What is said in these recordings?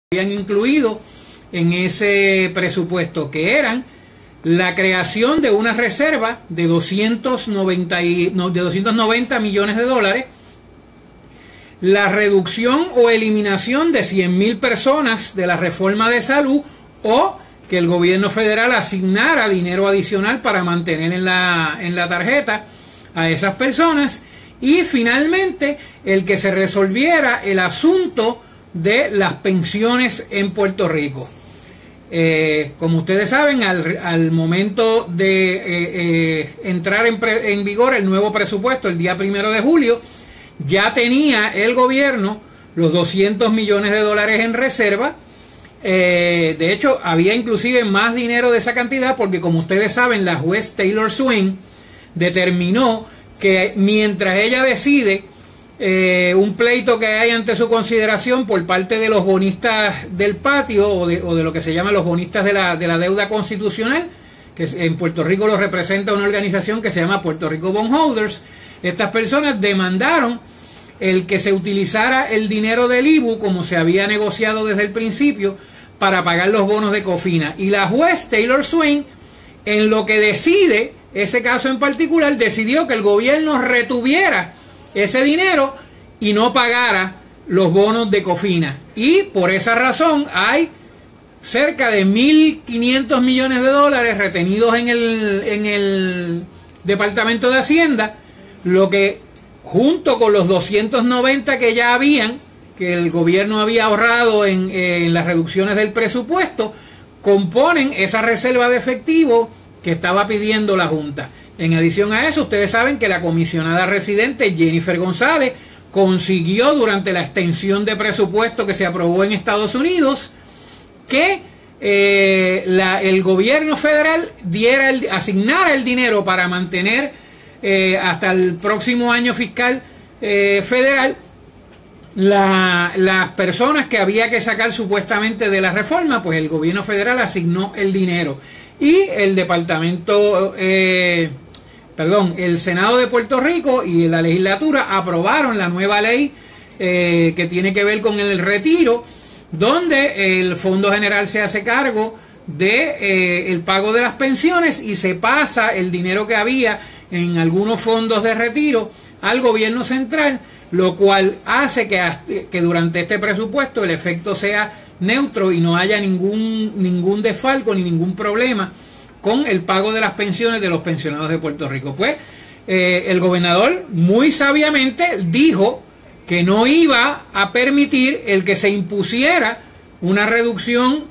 habían incluido en ese presupuesto, que eran la creación de una reserva de 290 millones de dólares, la reducción o eliminación de 100.000 personas de la reforma de salud, o que el gobierno federal asignara dinero adicional para mantener en la tarjeta a esas personas, y finalmente el que se resolviera el asunto de las pensiones en Puerto Rico. Como ustedes saben, al momento de entrar en vigor el nuevo presupuesto el día 1 de julio, ya tenía el gobierno los 200 millones de dólares en reserva. De hecho, había inclusive más dinero de esa cantidad, porque como ustedes saben, la juez Taylor Swain determinó que mientras ella decide un pleito que hay ante su consideración por parte de los bonistas del patio, o de lo que se llama los bonistas de la deuda constitucional, que en Puerto Rico lo representa una organización que se llama Puerto Rico Bondholders. Estas personas demandaron el que se utilizara el dinero del IBU, como se había negociado desde el principio, para pagar los bonos de Cofina. Y la juez Taylor Swain, en lo que decide ese caso en particular, decidió que el gobierno retuviera ese dinero y no pagara los bonos de Cofina. Y por esa razón hay cerca de 1.500 millones de dólares retenidos en el Departamento de Hacienda, lo que, junto con los 290 que ya habían, que el gobierno había ahorrado en las reducciones del presupuesto, componen esa reserva de efectivo que estaba pidiendo la Junta. En adición a eso, ustedes saben que la comisionada residente Jennifer González consiguió, durante la extensión de presupuesto que se aprobó en Estados Unidos, que el gobierno federal asignara el dinero para mantener hasta el próximo año fiscal federal las personas que había que sacar supuestamente de la reforma. Pues el gobierno federal asignó el dinero, y el el Senado de Puerto Rico y la legislatura aprobaron la nueva ley que tiene que ver con el retiro, donde el Fondo General se hace cargo de el pago de las pensiones, y se pasa el dinero que había en algunos fondos de retiro al gobierno central, lo cual hace que durante este presupuesto el efecto sea neutro y no haya ningún desfalco ni ningún problema con el pago de las pensiones de los pensionados de Puerto Rico. Pues el gobernador muy sabiamente dijo que no iba a permitir el que se impusiera una reducción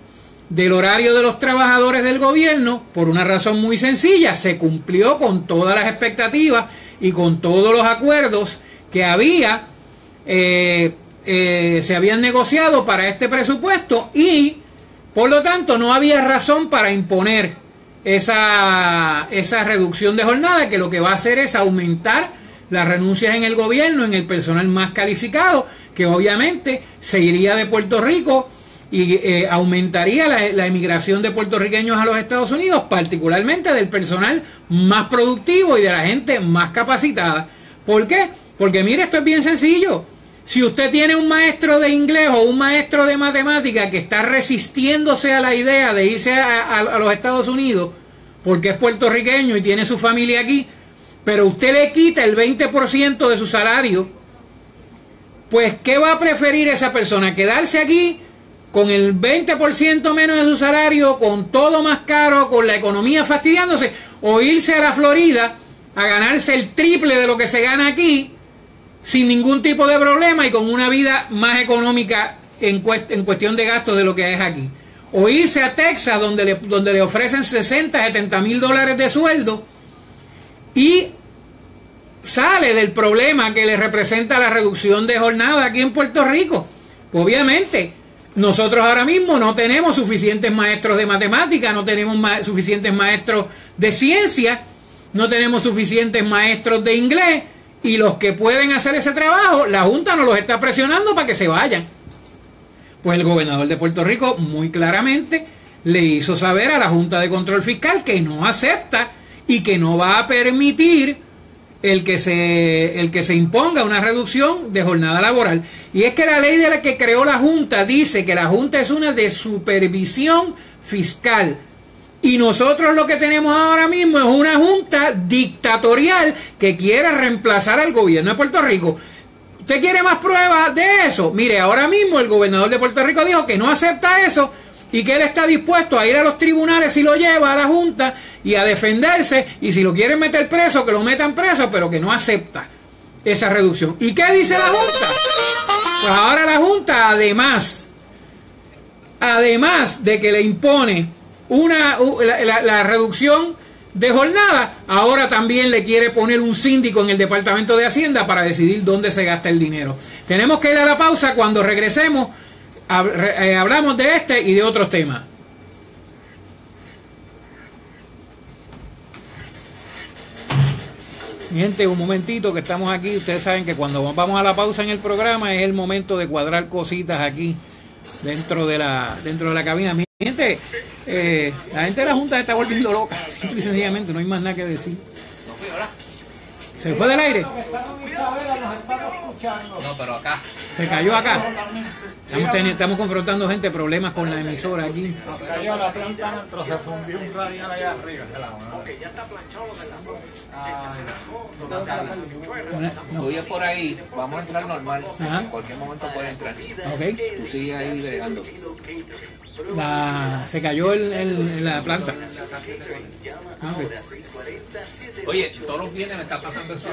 del horario de los trabajadores del gobierno, por una razón muy sencilla: se cumplió con todas las expectativas y con todos los acuerdos que se habían negociado para este presupuesto, y por lo tanto no había razón para imponer esa reducción de jornada, que lo que va a hacer es aumentar las renuncias en el gobierno, en el personal más calificado, que obviamente se iría de Puerto Rico, y aumentaría la emigración de puertorriqueños a los Estados Unidos, particularmente del personal más productivo y de la gente más capacitada. ¿Por qué? Porque mire, esto es bien sencillo. Si usted tiene un maestro de inglés o un maestro de matemática que está resistiéndose a la idea de irse a los Estados Unidos porque es puertorriqueño y tiene su familia aquí, pero usted le quita el 20% de su salario, pues ¿qué va a preferir esa persona? ¿Quedarse aquí con el 20% menos de su salario, con todo más caro, con la economía fastidiándose, o irse a la Florida a ganarse el triple de lo que se gana aquí, sin ningún tipo de problema y con una vida más económica en cuestión de gastos de lo que es aquí? O irse a Texas, donde le ofrecen 60, 70 mil dólares de sueldo, y sale del problema que le representa la reducción de jornada aquí en Puerto Rico. Pues obviamente nosotros ahora mismo no tenemos suficientes maestros de matemática, no tenemos suficientes maestros de ciencia, no tenemos suficientes maestros de inglés, y los que pueden hacer ese trabajo, la Junta nos los está presionando para que se vayan. Pues el gobernador de Puerto Rico muy claramente le hizo saber a la Junta de Control Fiscal que no acepta y que no va a permitir el que se imponga una reducción de jornada laboral. Y es que la ley de la que creó la Junta dice que la Junta es una de supervisión fiscal. Y nosotros lo que tenemos ahora mismo es una Junta dictatorial que quiere reemplazar al gobierno de Puerto Rico. ¿Usted quiere más pruebas de eso? Mire, ahora mismo el gobernador de Puerto Rico dijo que no acepta eso y que él está dispuesto a ir a los tribunales si lo lleva a la Junta y a defenderse, y si lo quieren meter preso, que lo metan preso, pero que no acepta esa reducción. ¿Y qué dice la Junta? Pues ahora la Junta, además de que le impone la reducción de jornada, ahora también le quiere poner un síndico en el Departamento de Hacienda para decidir dónde se gasta el dinero. Tenemos que ir a la pausa. Cuando regresemos hablamos de este y de otros temas. Mi gente, un momentito que estamos aquí. Ustedes saben que cuando vamos a la pausa en el programa es el momento de cuadrar cositas aquí dentro de la cabina. Mi gente, la gente de la Junta se está volviendo loca, simple y sencillamente, no hay más nada que decir. ¿Se fue del aire? No, pero acá. ¿Se cayó acá? Estamos confrontando gente, problemas con la emisora aquí. Se cayó la planta dentro, se fundió un radial allá arriba. Ya está planchado lo de la Tú por ahí, vamos a entrar normal. Ajá. En cualquier momento puede entrar. Ok. Tú sigues ahí bregando. Se cayó la planta. Okay. Oye, todos los viernes me está pasando eso.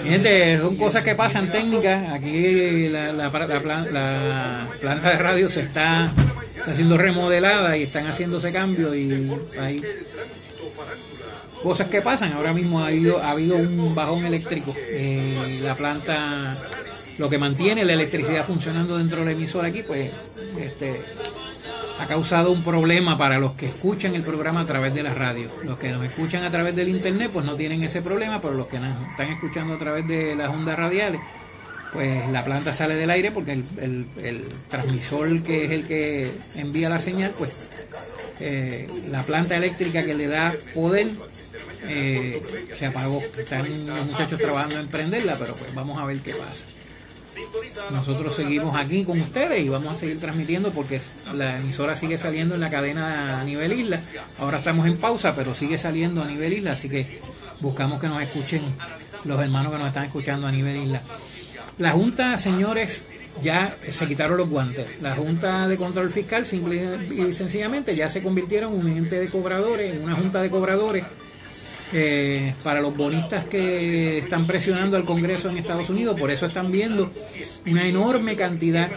Gente, son cosas que pasan técnicas. Aquí la planta de radio está siendo remodelada y están haciéndose cambios, y hay cosas que pasan. Ahora mismo ha habido un bajón eléctrico. La planta, lo que mantiene la electricidad funcionando dentro de la emisora aquí, pues ha causado un problema para los que escuchan el programa a través de la radio. Los que nos escuchan a través del internet pues no tienen ese problema, pero los que nos están escuchando a través de las ondas radiales, pues la planta sale del aire porque el transmisor, que es el que envía la señal, pues la planta eléctrica que le da poder se apagó. Están los muchachos trabajando en prenderla, pero pues vamos a ver qué pasa. Nosotros seguimos aquí con ustedes y vamos a seguir transmitiendo porque la emisora sigue saliendo en la cadena a nivel isla. Ahora estamos en pausa, pero sigue saliendo a nivel isla, así que buscamos que nos escuchen los hermanos que nos están escuchando a nivel isla. La Junta, señores, ya se quitaron los guantes. La Junta de Control Fiscal simple y sencillamente ya se convirtieron en un ente de cobradores, en una junta de cobradores para los bonistas que están presionando al Congreso en Estados Unidos. Por eso están viendo una enorme cantidad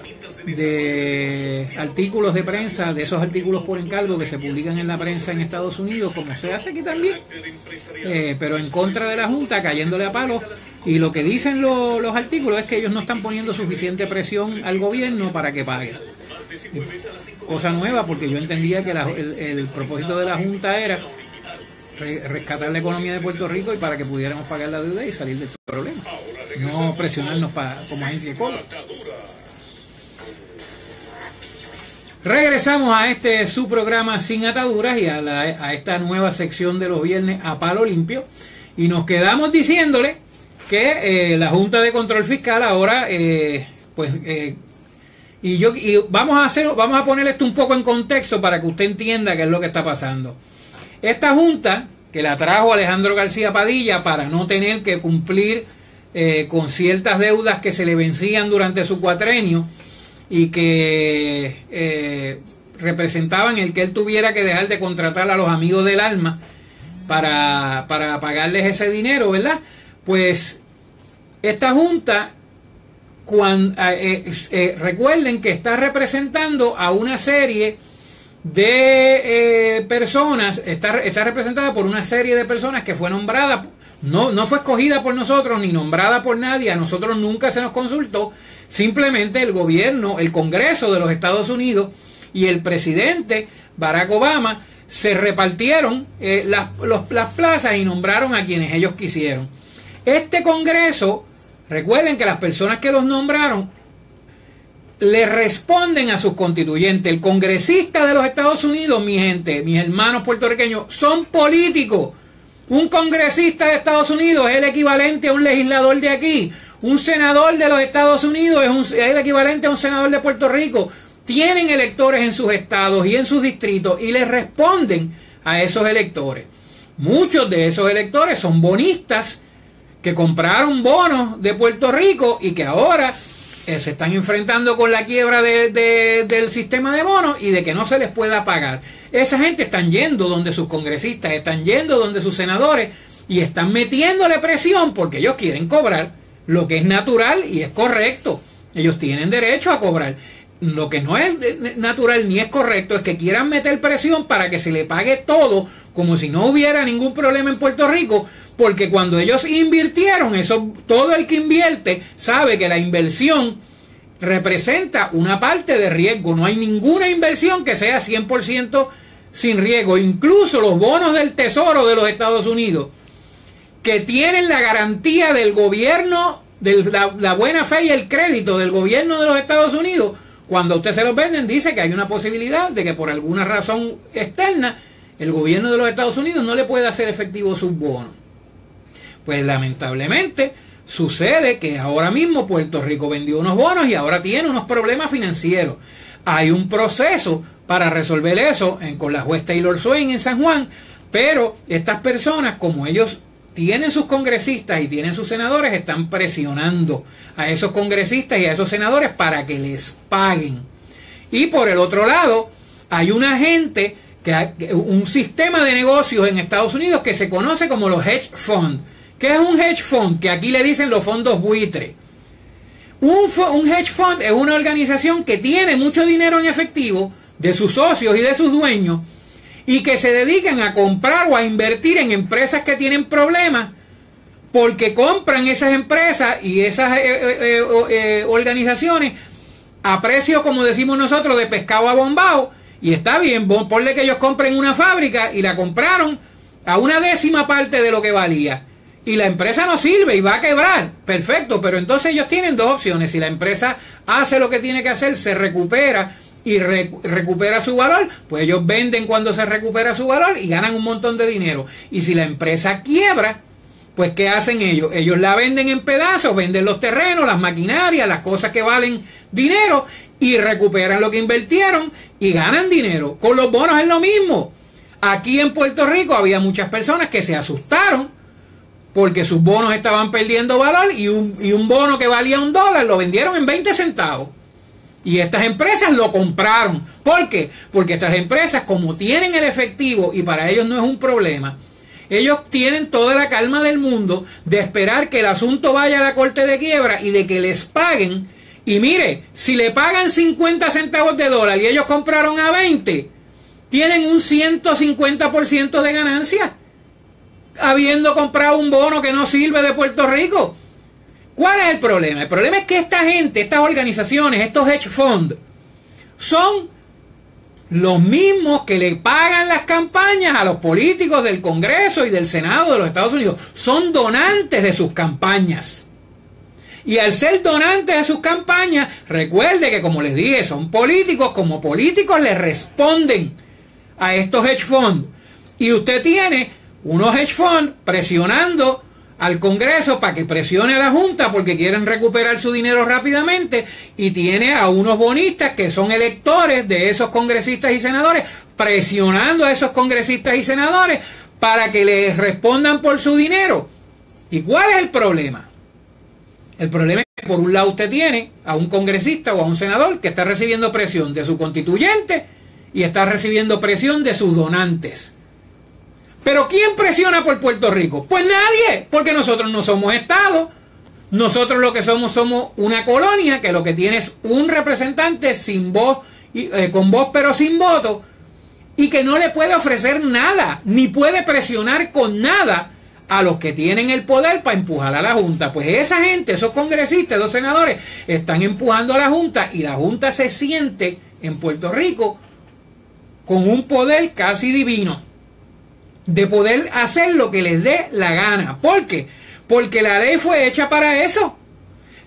de artículos de prensa, de esos artículos por encargo que se publican en la prensa en Estados Unidos, como se hace aquí también, pero en contra de la Junta, cayéndole a palos. Y lo que dicen los artículos es que ellos no están poniendo suficiente presión al gobierno para que pague. Cosa nueva, porque yo entendía que el propósito de la Junta era rescatar la economía de Puerto Rico y para que pudiéramos pagar la deuda y salir del problema, no presionarnos como agencia de cobro. Regresamos a su programa Sin Ataduras y a esta nueva sección de los viernes a palo limpio, y nos quedamos diciéndole que la Junta de Control Fiscal ahora vamos a poner esto un poco en contexto para que usted entienda qué es lo que está pasando. Esta Junta, que la trajo Alejandro García Padilla para no tener que cumplir con ciertas deudas que se le vencían durante su cuatrenio y que representaban el que él tuviera que dejar de contratar a los amigos del alma para pagarles ese dinero, ¿verdad? Pues esta Junta, recuerden que está representando a una serie de personas, está representada por una serie de personas que fue nombrada, no fue escogida por nosotros ni nombrada por nadie, a nosotros nunca se nos consultó, simplemente el gobierno, el Congreso de los Estados Unidos y el presidente Barack Obama se repartieron las plazas y nombraron a quienes ellos quisieron. Este Congreso, recuerden que las personas que los nombraron le responden a sus constituyentes. El congresista de los Estados Unidos, mi gente, mis hermanos puertorriqueños, son políticos. Un congresista de Estados Unidos es el equivalente a un legislador de aquí. Un senador de los Estados Unidos es el equivalente a un senador de Puerto Rico. Tienen electores en sus estados y en sus distritos y les responden a esos electores. Muchos de esos electores son bonistas que compraron bonos de Puerto Rico y que ahora se están enfrentando con la quiebra del sistema de bonos y de que no se les pueda pagar. Esa gente están yendo donde sus congresistas, están yendo donde sus senadores y están metiéndole presión porque ellos quieren cobrar lo que es natural y es correcto. Ellos tienen derecho a cobrar. Lo que no es natural ni es correcto es que quieran meter presión para que se le pague todo como si no hubiera ningún problema en Puerto Rico, porque cuando ellos invirtieron, eso, todo el que invierte sabe que la inversión representa una parte de riesgo. No hay ninguna inversión que sea 100% sin riesgo. Incluso los bonos del Tesoro de los Estados Unidos, que tienen la garantía del gobierno, de la buena fe y el crédito del gobierno de los Estados Unidos, cuando a usted se los venden, dice que hay una posibilidad de que por alguna razón externa el gobierno de los Estados Unidos no le pueda hacer efectivo sus bonos. Pues lamentablemente sucede que ahora mismo Puerto Rico vendió unos bonos y ahora tiene unos problemas financieros. Hay un proceso para resolver eso con la juez Taylor Swain en San Juan, pero estas personas, como ellos tienen sus congresistas y tienen sus senadores, están presionando a esos congresistas y a esos senadores para que les paguen. Y por el otro lado, hay una gente, un sistema de negocios en Estados Unidos que se conoce como los hedge funds. ¿Qué es un hedge fund? Que aquí le dicen los fondos buitre. Un hedge fund es una organización que tiene mucho dinero en efectivo de sus socios y de sus dueños y que se dedican a comprar o a invertir en empresas que tienen problemas, porque compran esas empresas y esas organizaciones a precio, como decimos nosotros, de pescado abombado. Y está bien, ponle que ellos compren una fábrica y la compraron a 1/10 parte de lo que valía. Y la empresa no sirve y va a quebrar. Perfecto, pero entonces ellos tienen dos opciones. Si la empresa hace lo que tiene que hacer, se recupera y recupera su valor, pues ellos venden cuando se recupera su valor y ganan un montón de dinero. Y si la empresa quiebra, pues ¿qué hacen ellos? Ellos la venden en pedazos, venden los terrenos, las maquinarias, las cosas que valen dinero y recuperan lo que invirtieron y ganan dinero. Con los bonos es lo mismo. Aquí en Puerto Rico había muchas personas que se asustaron porque sus bonos estaban perdiendo valor y un bono que valía $1 lo vendieron en 20 centavos. Y estas empresas lo compraron. ¿Por qué? Porque estas empresas, como tienen el efectivo y para ellos no es un problema, ellos tienen toda la calma del mundo de esperar que el asunto vaya a la corte de quiebra y de que les paguen. Y mire, si le pagan 50 centavos de dólar y ellos compraron a 20, tienen un 150% de ganancia, habiendo comprado un bono que no sirve de Puerto Rico. ¿Cuál es el problema? El problema es que esta gente, estas organizaciones, estos hedge funds, son los mismos que le pagan las campañas a los políticos del Congreso y del Senado de los Estados Unidos. Son donantes de sus campañas. Y al ser donantes de sus campañas, recuerde que, como les dije, son políticos. Como políticos les responden a estos hedge funds. Y usted tiene unos hedge funds presionando al Congreso para que presione a la Junta porque quieren recuperar su dinero rápidamente, y tiene a unos bonistas que son electores de esos congresistas y senadores presionando a esos congresistas y senadores para que les respondan por su dinero. ¿Y cuál es el problema? El problema es que por un lado usted tiene a un congresista o a un senador que está recibiendo presión de su constituyente y está recibiendo presión de sus donantes. ¿Pero quién presiona por Puerto Rico? Pues nadie, porque nosotros no somos Estado. Nosotros lo que somos una colonia que lo que tiene es un representante sin voz, con voz pero sin voto, y que no le puede ofrecer nada, ni puede presionar con nada a los que tienen el poder para empujar a la Junta. Pues esa gente, esos congresistas, los senadores, están empujando a la Junta, y la Junta se siente en Puerto Rico con un poder casi divino, de poder hacer lo que les dé la gana. ¿Por qué? Porque la ley fue hecha para eso.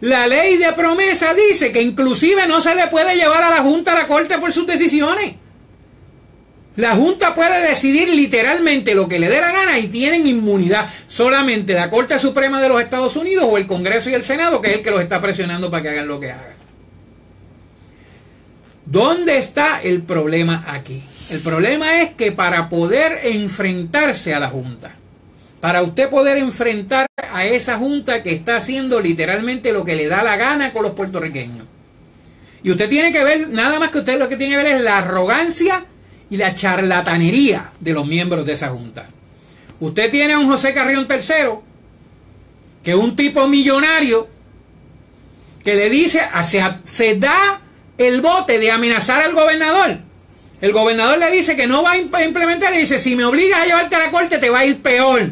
La ley de promesa dice que inclusive no se le puede llevar a la Junta a la Corte por sus decisiones. La Junta puede decidir literalmente lo que le dé la gana y tienen inmunidad. Solamente la Corte Suprema de los Estados Unidos o el Congreso y el Senado, que es el que los está presionando para que hagan lo que hagan. ¿Dónde está el problema aquí? El problema es que para poder enfrentarse a la Junta, para usted poder enfrentar a esa Junta que está haciendo literalmente lo que le da la gana con los puertorriqueños, y usted tiene que ver, nada más que usted lo que tiene que ver es la arrogancia y la charlatanería de los miembros de esa Junta. Usted tiene a un José Carrión III, que es un tipo millonario, que le dice, se da el bote de amenazar al gobernador. El gobernador le dice que no va a implementar y dice, si me obligas a llevarte a la corte te va a ir peor.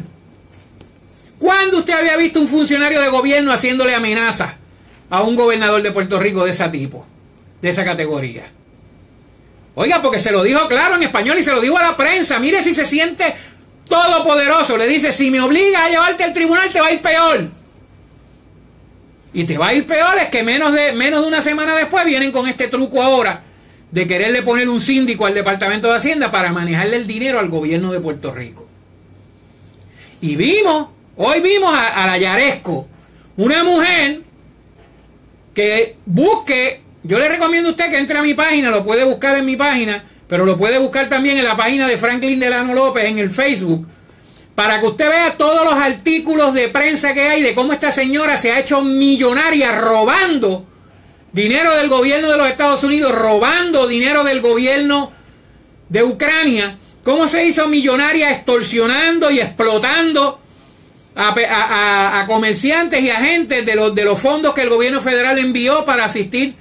¿Cuándo usted había visto un funcionario de gobierno haciéndole amenazas a un gobernador de Puerto Rico de ese tipo, de esa categoría? Oiga, porque se lo dijo claro en español y se lo dijo a la prensa. Mire si se siente todopoderoso. Le dice, si me obligas a llevarte al tribunal te va a ir peor. Y te va a ir peor es que menos de una semana después vienen con este truco ahora de quererle poner un síndico al Departamento de Hacienda para manejarle el dinero al gobierno de Puerto Rico. Y hoy vimos a la Yaresco, una mujer que busque. Yo le recomiendo a usted que entre a mi página, lo puede buscar en mi página, pero lo puede buscar también en la página de Franklin Delano López en el Facebook, para que usted vea todos los artículos de prensa que hay de cómo esta señora se ha hecho millonaria robando dinero del gobierno de los Estados Unidos, robando dinero del gobierno de Ucrania, cómo se hizo millonaria extorsionando y explotando a comerciantes y agentes de los fondos que el gobierno federal envió para asistir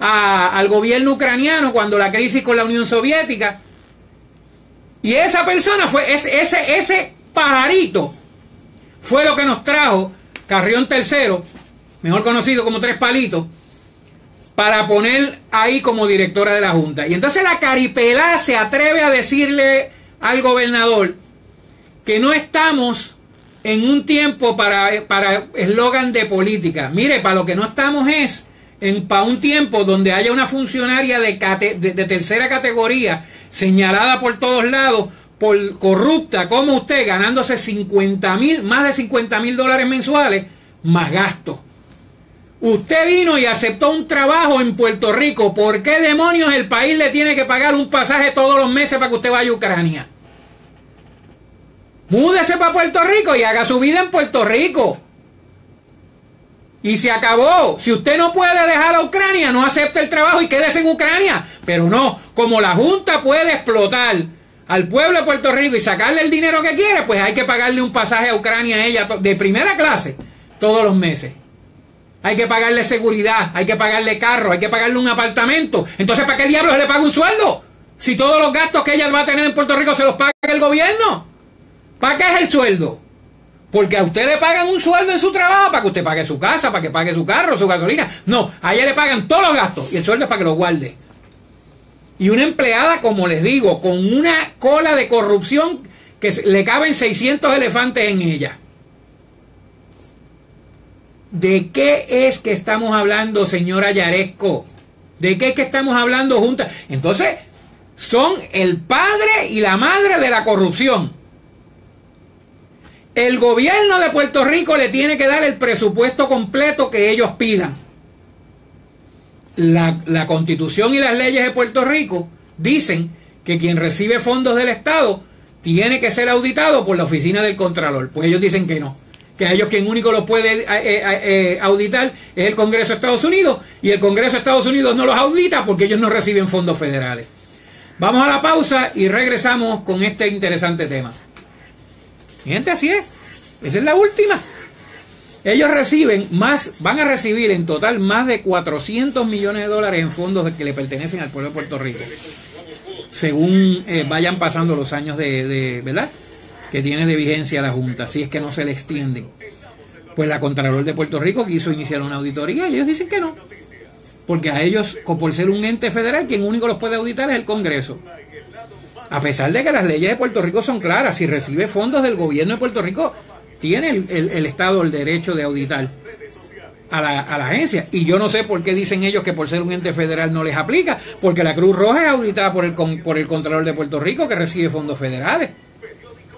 al gobierno ucraniano cuando la crisis con la Unión Soviética. Y esa persona fue ese pajarito fue lo que nos trajo Carrión III, mejor conocido como Tres Palitos, para poner ahí como directora de la Junta. Y entonces la caripelá se atreve a decirle al gobernador que no estamos en un tiempo para eslogan de política. Mire, para lo que no estamos es para un tiempo donde haya una funcionaria de tercera categoría señalada por todos lados por corrupta como usted, ganándose más de 50,000 dólares mensuales más gastos. Usted vino y aceptó un trabajo en Puerto Rico. ¿Por qué demonios el país le tiene que pagar un pasaje todos los meses para que usted vaya a Ucrania? Múdese para Puerto Rico y haga su vida en Puerto Rico. Y se acabó. Si usted no puede dejar a Ucrania, no acepte el trabajo y quédese en Ucrania. Pero no, como la Junta puede explotar al pueblo de Puerto Rico y sacarle el dinero que quiere, pues hay que pagarle un pasaje a Ucrania a ella de primera clase todos los meses. Hay que pagarle seguridad, hay que pagarle carro, hay que pagarle un apartamento. Entonces, ¿para qué diablos le paga un sueldo? Si todos los gastos que ella va a tener en Puerto Rico se los paga el gobierno. ¿Para qué es el sueldo? Porque a usted le pagan un sueldo en su trabajo para que usted pague su casa, para que pague su carro, su gasolina. No, a ella le pagan todos los gastos y el sueldo es para que lo guarde. Y una empleada, como les digo, con una cola de corrupción que le caben 600 elefantes en ella. ¿De qué es que estamos hablando, señora Yaresco? ¿De qué es que estamos hablando juntas? Entonces, son el padre y la madre de la corrupción. El gobierno de Puerto Rico le tiene que dar el presupuesto completo que ellos pidan. La Constitución y las leyes de Puerto Rico dicen que quien recibe fondos del Estado tiene que ser auditado por la Oficina del Contralor. Pues ellos dicen que no, que a ellos quien único los puede auditar es el Congreso de Estados Unidos, y el Congreso de Estados Unidos no los audita porque ellos no reciben fondos federales. Vamos a la pausa y regresamos con este interesante tema. Gente, así es. Esa es la última. Ellos van a recibir en total más de 400 millones de dólares en fondos que le pertenecen al pueblo de Puerto Rico, según vayan pasando los años ¿verdad?, que tiene de vigencia la Junta, si es que no se le extienden. Pues la Contralor de Puerto Rico quiso iniciar una auditoría y ellos dicen que no, porque a ellos, por ser un ente federal, quien único los puede auditar es el Congreso. A pesar de que las leyes de Puerto Rico son claras, si recibe fondos del gobierno de Puerto Rico, tiene el Estado el derecho de auditar. a la agencia. Y yo no sé por qué dicen ellos que por ser un ente federal no les aplica, porque la Cruz Roja es auditada por el Contralor de Puerto Rico, que recibe fondos federales.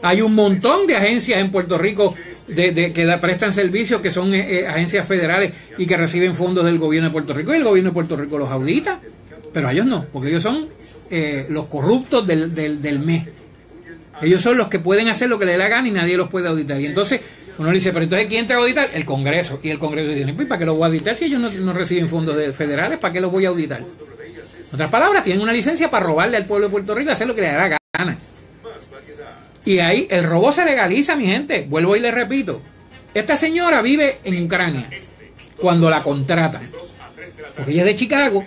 Hay un montón de agencias en Puerto Rico que prestan servicios, que son agencias federales y que reciben fondos del gobierno de Puerto Rico, y el gobierno de Puerto Rico los audita, pero a ellos no, porque ellos son los corruptos del mes. Ellos son los que pueden hacer lo que les dé la gana y nadie los puede auditar. Y entonces uno le dice, pero entonces ¿quién entra a auditar? El Congreso. Y el Congreso dice, pues ¿para qué los voy a auditar si ellos no reciben fondos federales? ¿Para qué los voy a auditar? En otras palabras, tienen una licencia para robarle al pueblo de Puerto Rico y hacer lo que les dé la gana. Y ahí el robo se legaliza, mi gente. Vuelvo y le repito. Esta señora vive en Ucrania cuando la contratan. Porque ella es de Chicago.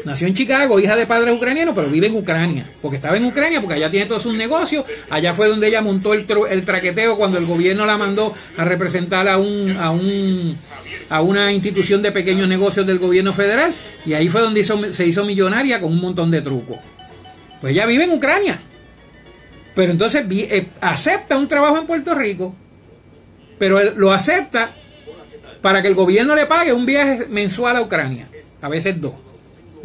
Nació en Chicago, hija de padres ucranianos, pero vive en Ucrania. Porque estaba en Ucrania, porque allá tiene todos sus negocios. Allá fue donde ella montó el traqueteo cuando el gobierno la mandó a representar a una institución de pequeños negocios del gobierno federal. Y ahí fue donde se hizo millonaria con un montón de trucos. Pues ella vive en Ucrania. Pero entonces acepta un trabajo en Puerto Rico, pero él lo acepta para que el gobierno le pague un viaje mensual a Ucrania, a veces 2,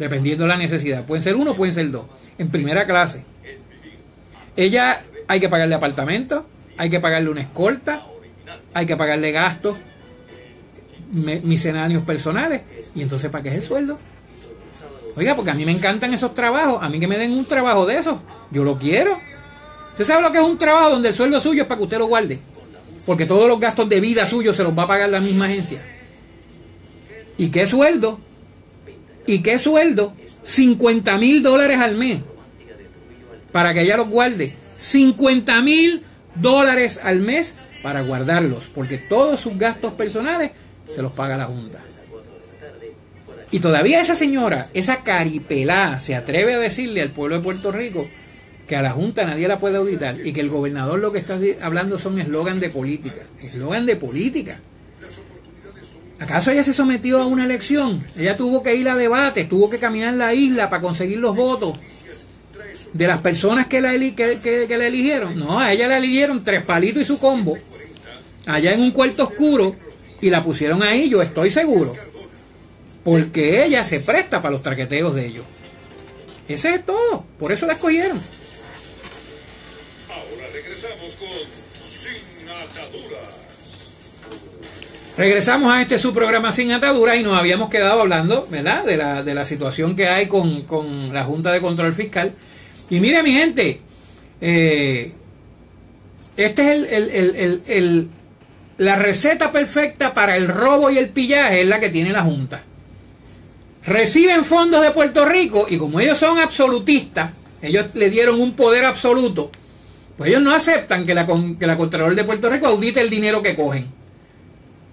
dependiendo de la necesidad. Pueden ser 1, pueden ser 2, en primera clase. Ella hay que pagarle apartamento, hay que pagarle una escolta, hay que pagarle gastos misceláneos personales. Y entonces, ¿para qué es el sueldo? Oiga, porque a mí me encantan esos trabajos. A mí que me den un trabajo de esos, yo lo quiero. ¿Usted sabe lo que es un trabajo donde el sueldo suyo es para que usted lo guarde? Porque todos los gastos de vida suyos se los va a pagar la misma agencia. ¿Y qué sueldo? ¿Y qué sueldo? $50,000 al mes para que ella los guarde. $50,000 al mes para guardarlos, porque todos sus gastos personales se los paga la Junta. Y todavía esa señora, esa caripelá, se atreve a decirle al pueblo de Puerto Rico que a la Junta nadie la puede auditar y que el gobernador lo que está hablando son eslogan de política. Eslogan de política. ¿Acaso ella se sometió a una elección? Ella tuvo que ir a debates, tuvo que caminar la isla para conseguir los votos de las personas que la eligieron. No, a ella la eligieron Tres Palitos y su combo, allá en un cuarto oscuro, y la pusieron ahí, yo estoy seguro, porque ella se presta para los traqueteos de ellos. Ese es todo, por eso la escogieron. Ahora regresamos con Sin Ataduras. Regresamos a su programa Sin Ataduras y nos habíamos quedado hablando, ¿verdad?, de la situación que hay con la Junta de Control Fiscal. Y mire, mi gente, este es la receta perfecta para el robo y el pillaje, es la que tiene la Junta. Reciben fondos de Puerto Rico y como ellos son absolutistas, ellos le dieron un poder absoluto, pues ellos no aceptan que la Contralor de Puerto Rico audite el dinero que cogen.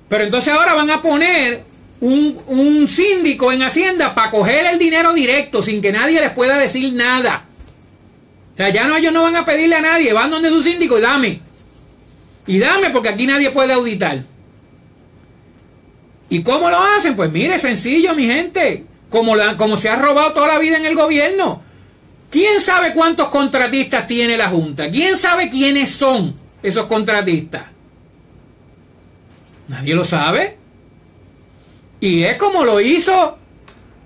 Pero entonces ahora van a poner un síndico en Hacienda para coger el dinero directo sin que nadie les pueda decir nada. O sea, ya no, ellos no van a pedirle a nadie, van donde su síndico y dame. Y dame porque aquí nadie puede auditar. ¿Y cómo lo hacen? Pues mire, sencillo, mi gente. Como se ha robado toda la vida en el gobierno. ¿Quién sabe cuántos contratistas tiene la Junta? ¿Quién sabe quiénes son esos contratistas? Nadie lo sabe. Y es como lo hizo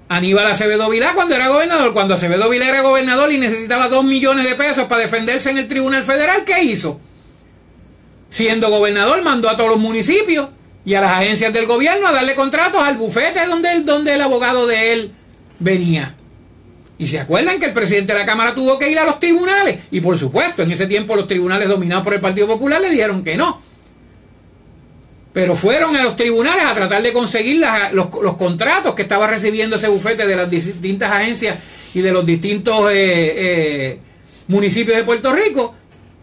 Aníbal Acevedo Vilá cuando era gobernador. Cuando Acevedo Vilá era gobernador y necesitaba 2 millones de pesos para defenderse en el Tribunal Federal, ¿qué hizo? Siendo gobernador, mandó a todos los municipios y a las agencias del gobierno a darle contratos al bufete donde el abogado de él venía. Y se acuerdan que el presidente de la Cámara tuvo que ir a los tribunales. Y por supuesto, en ese tiempo los tribunales dominados por el Partido Popular le dijeron que no. Pero fueron a los tribunales a tratar de conseguir los contratos que estaba recibiendo ese bufete de las distintas agencias y de los distintos municipios de Puerto Rico,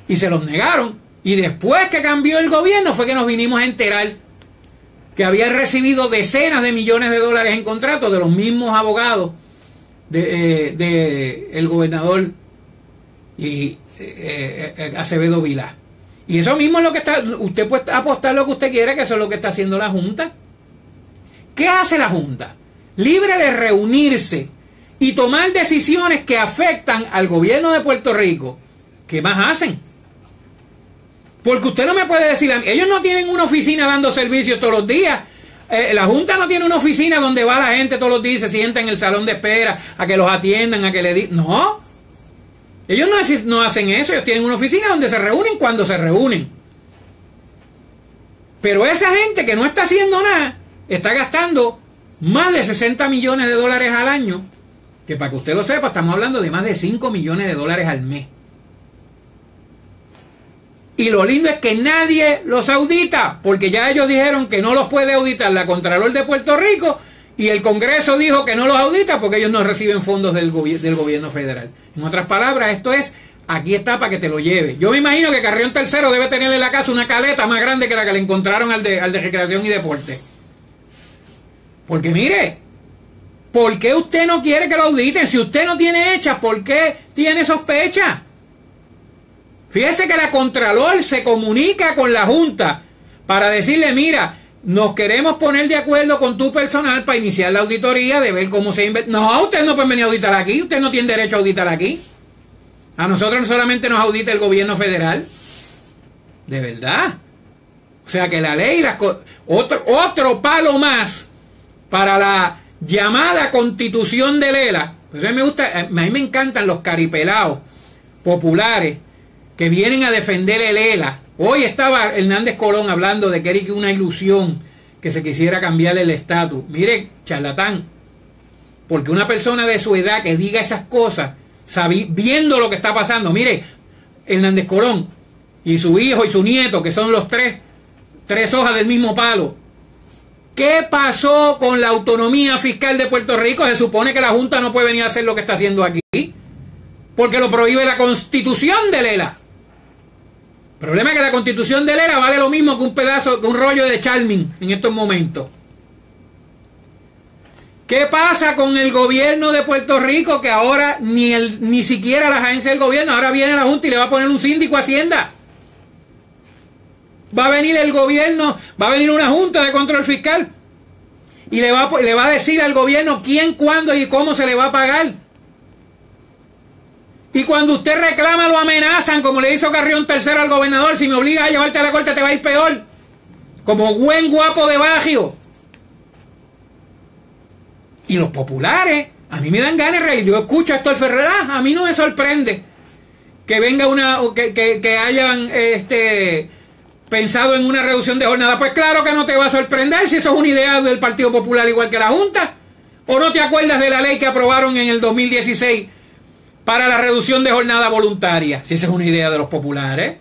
y se los negaron. Y después que cambió el gobierno fue que nos vinimos a enterar que habían recibido decenas de millones de dólares en contratos de los mismos abogados de el gobernador y Acevedo Vilá. Y eso mismo es lo que está, usted puede apostar lo que usted quiera, que eso es lo que está haciendo la Junta. ¿Qué hace la Junta? Libre de reunirse y tomar decisiones que afectan al gobierno de Puerto Rico. ¿Qué más hacen? Porque usted no me puede decir, ellos no tienen una oficina dando servicios todos los días. La Junta no tiene una oficina donde va la gente todos los días y se sienta en el salón de espera a que los atiendan, a que le digan. No. Ellos no hacen eso. Ellos tienen una oficina donde se reúnen cuando se reúnen. Pero esa gente que no está haciendo nada está gastando más de 60 millones de dólares al año. Que para que usted lo sepa, estamos hablando de más de 5 millones de dólares al mes. Y lo lindo es que nadie los audita, porque ya ellos dijeron que no los puede auditar la Contralor de Puerto Rico y el Congreso dijo que no los audita porque ellos no reciben fondos del gobierno federal. En otras palabras, esto es, aquí está para que te lo lleve. Yo me imagino que Carrión III debe tener en la casa una caleta más grande que la que le encontraron al de Recreación y Deporte. Porque mire, ¿por qué usted no quiere que lo auditen? Si usted no tiene hechas, ¿por qué tiene sospecha? Fíjese que la Contralor se comunica con la Junta para decirle, mira, nos queremos poner de acuerdo con tu personal para iniciar la auditoría, de ver cómo se invierte. No, ustedes no pueden venir a auditar aquí, ustedes no tienen derecho a auditar aquí. A nosotros solamente nos audita el gobierno federal. De verdad. O sea que la ley, otro palo más para la llamada Constitución de Lela. Pues a mí me encantan los caripelados populares que vienen a defender el ELA. Hoy estaba Hernández Colón hablando de que era una ilusión que se quisiera cambiar el estatus. Mire, charlatán, porque una persona de su edad que diga esas cosas, viendo lo que está pasando, mire, Hernández Colón y su hijo y su nieto, que son los tres hojas del mismo palo. ¿Qué pasó con la autonomía fiscal de Puerto Rico? Se supone que la Junta no puede venir a hacer lo que está haciendo aquí, porque lo prohíbe la Constitución de Lela. El problema es que la Constitución de Lela vale lo mismo que un rollo de Charmin en estos momentos. ¿Qué pasa con el gobierno de Puerto Rico? Que ahora ni siquiera las agencias del gobierno, ahora viene la Junta y le va a poner un síndico a Hacienda. Va a venir el gobierno, va a venir una Junta de Control Fiscal y le va a decir al gobierno quién, cuándo y cómo se le va a pagar. Y cuando usted reclama lo amenazan, como le hizo Carrión III al gobernador, si me obligas a llevarte a la corte te va a ir peor. Como buen guapo de Bajío. Y los populares, a mí me dan ganas de reír. Yo escucho a Héctor Ferrer, a mí no me sorprende que venga que hayan pensado en una reducción de jornada. Pues claro que no te va a sorprender si eso es una idea del Partido Popular igual que la Junta. ¿O no te acuerdas de la ley que aprobaron en el 2016 para la reducción de jornada voluntaria? Si esa es una idea de los populares.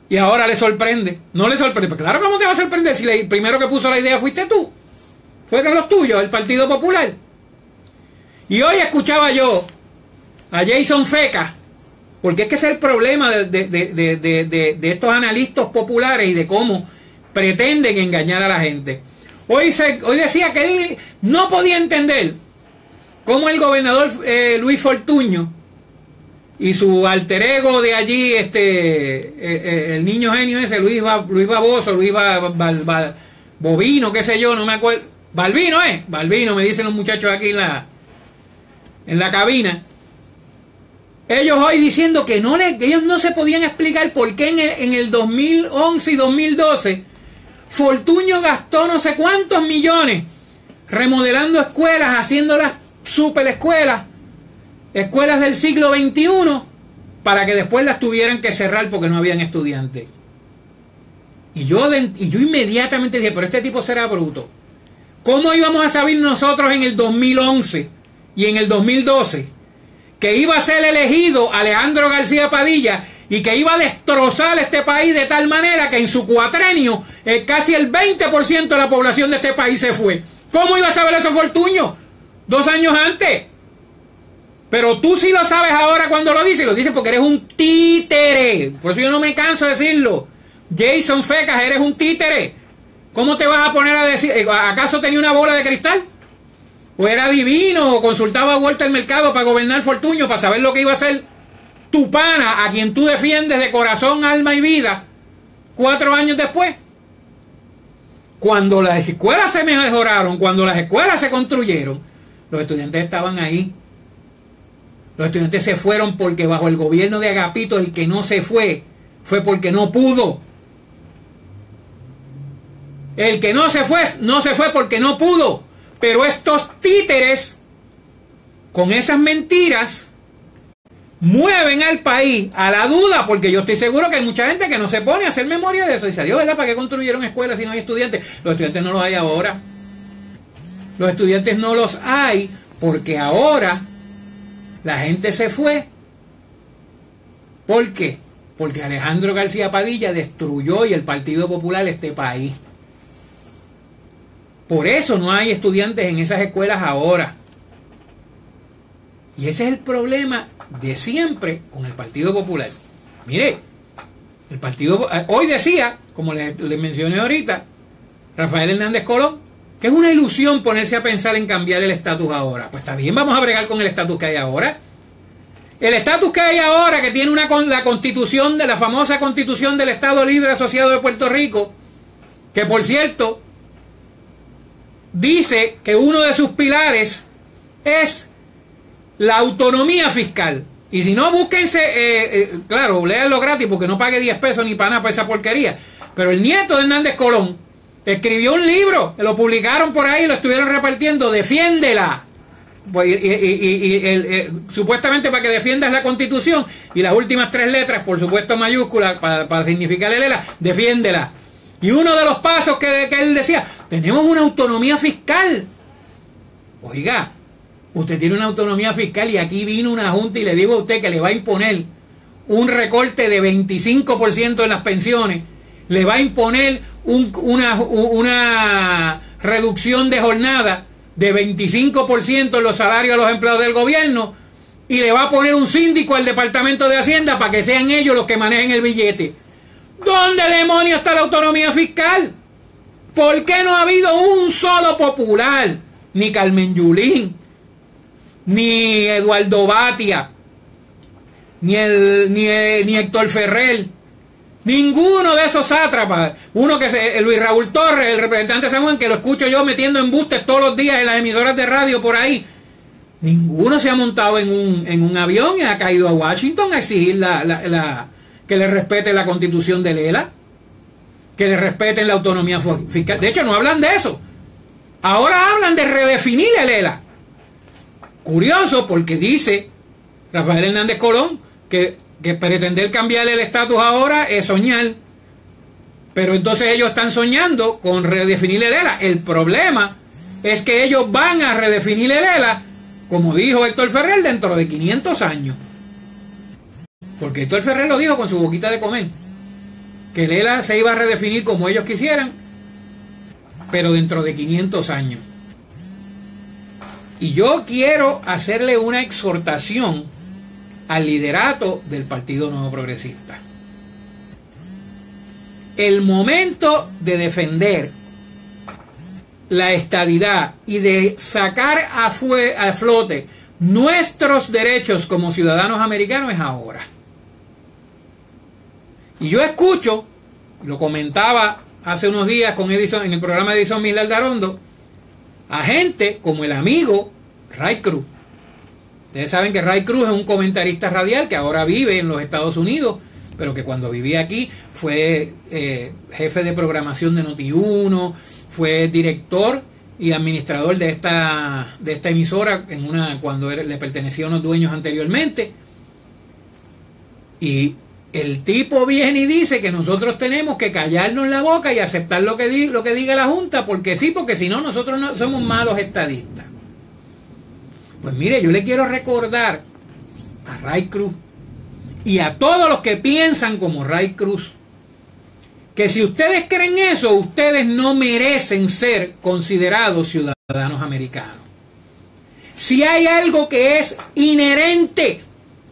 Y ahora le sorprende. No le sorprende. Pues claro, ¿cómo te va a sorprender si el primero que puso la idea fuiste tú? Fueron los tuyos, el Partido Popular. Y hoy escuchaba yo a Jason Feca, porque es que ese es el problema de estos analistas populares y de cómo pretenden engañar a la gente. Hoy decía que él no podía entender cómo el gobernador Luis Fortuño y su alter ego de allí, el niño genio ese, Luis Baboso, Bovino, qué sé yo, no me acuerdo. Balbino, me dicen los muchachos aquí en la cabina. Ellos hoy diciendo que ellos no se podían explicar por qué en el 2011 y 2012 Fortuño gastó no sé cuántos millones remodelando escuelas, haciéndolas super escuelas del siglo XXI, para que después las tuvieran que cerrar porque no habían estudiantes. Y yo inmediatamente dije, pero este tipo será bruto. ¿Cómo íbamos a saber nosotros en el 2011 y en el 2012 que iba a ser elegido Alejandro García Padilla y que iba a destrozar este país de tal manera que en su cuatrenio casi el 20% de la población de este país se fue? ¿Cómo iba a saber eso Fortuño 2 años antes? Pero tú sí lo sabes ahora cuando lo dices porque eres un títere. Por eso yo no me canso de decirlo. Jason Fecas, eres un títere. ¿Cómo te vas a poner a decir? ¿Acaso tenía una bola de cristal? ¿O era divino? ¿O consultaba a Walter Mercado para gobernar Fortuño, para saber lo que iba a hacer tu pana, a quien tú defiendes de corazón, alma y vida, 4 años después? Cuando las escuelas se mejoraron, cuando las escuelas se construyeron, los estudiantes estaban ahí. Los estudiantes se fueron porque bajo el gobierno de Agapito el que no se fue porque no pudo. El que no se fue porque no pudo. Pero estos títeres, con esas mentiras, mueven al país a la duda, porque yo estoy seguro que hay mucha gente que no se pone a hacer memoria de eso. Dice, Dios, ¿verdad? ¿Para qué construyeron escuelas si no hay estudiantes? Los estudiantes no los hay ahora. Los estudiantes no los hay porque ahora la gente se fue. ¿Por qué? Porque Alejandro García Padilla destruyó y el Partido Popular este país. Por eso no hay estudiantes en esas escuelas ahora. Y ese es el problema de siempre con el Partido Popular. Mire, el Partido hoy decía, como les mencioné ahorita, Rafael Hernández Colón, que es una ilusión ponerse a pensar en cambiar el estatus ahora. Pues está bien, vamos a bregar con el estatus que hay ahora. El estatus que hay ahora, que tiene la constitución, de la famosa constitución del Estado Libre Asociado de Puerto Rico, que por cierto dice que uno de sus pilares es la autonomía fiscal. Y si no, búsquense, claro, léanlo gratis porque no pague 10 pesos ni para nada por esa porquería. Pero el nieto de Hernández Colón escribió un libro, lo publicaron por ahí, lo estuvieron repartiendo, Defiéndela. Pues, supuestamente para que defiendas la Constitución, y las últimas 3 letras, por supuesto mayúsculas, para significar el ELA, defiéndela. Y uno de los pasos que él decía, tenemos una autonomía fiscal. Oiga, usted tiene una autonomía fiscal y aquí vino una junta y le digo a usted que le va a imponer un recorte de 25% en las pensiones, le va a imponer una reducción de jornada de 25% en los salarios a los empleados del gobierno, y le va a poner un síndico al Departamento de Hacienda para que sean ellos los que manejen el billete. ¿Dónde demonios está la autonomía fiscal? ¿Por qué no ha habido un solo popular? Ni Carmen Yulín, ni Eduardo Batia, ni Héctor Ferrer, ninguno de esos sátrapas. Uno que Luis Raúl Torres, el representante de San Juan, que lo escucho yo metiendo embustes todos los días en las emisoras de radio por ahí. Ninguno se ha montado en un avión y ha caído a Washington a exigir que le respete la Constitución de Lela, que le respeten la autonomía fiscal. De hecho, no hablan de eso. Ahora hablan de redefinir el ELA. Curioso, porque dice Rafael Hernández Colón que pretender cambiar el estatus ahora es soñar. Pero entonces ellos están soñando con redefinir el ELA. El problema es que ellos van a redefinir el ELA, como dijo Héctor Ferrer, dentro de 500 años. Porque Héctor Ferrer lo dijo con su boquita de comer, que el ELA se iba a redefinir como ellos quisieran, pero dentro de 500 años. Y yo quiero hacerle una exhortación al liderato del Partido Nuevo Progresista. El momento de defender la estadidad y de sacar a flote nuestros derechos como ciudadanos americanos es ahora. Y yo escucho, lo comentaba hace unos días con Edison, en el programa de Edison Miller Darondo, a gente como el amigo Ray Cruz. Ustedes saben que Ray Cruz es un comentarista radial que ahora vive en los Estados Unidos, pero que cuando vivía aquí fue jefe de programación de Noti1, fue director y administrador de esta emisora cuando le pertenecía a unos dueños anteriormente. Y el tipo viene y dice que nosotros tenemos que callarnos la boca y aceptar lo que diga la Junta, porque sí, porque si no, nosotros no somos malos estadistas. Pues mire, yo le quiero recordar a Ray Cruz y a todos los que piensan como Ray Cruz, que si ustedes creen eso, ustedes no merecen ser considerados ciudadanos americanos. Si hay algo que es inherente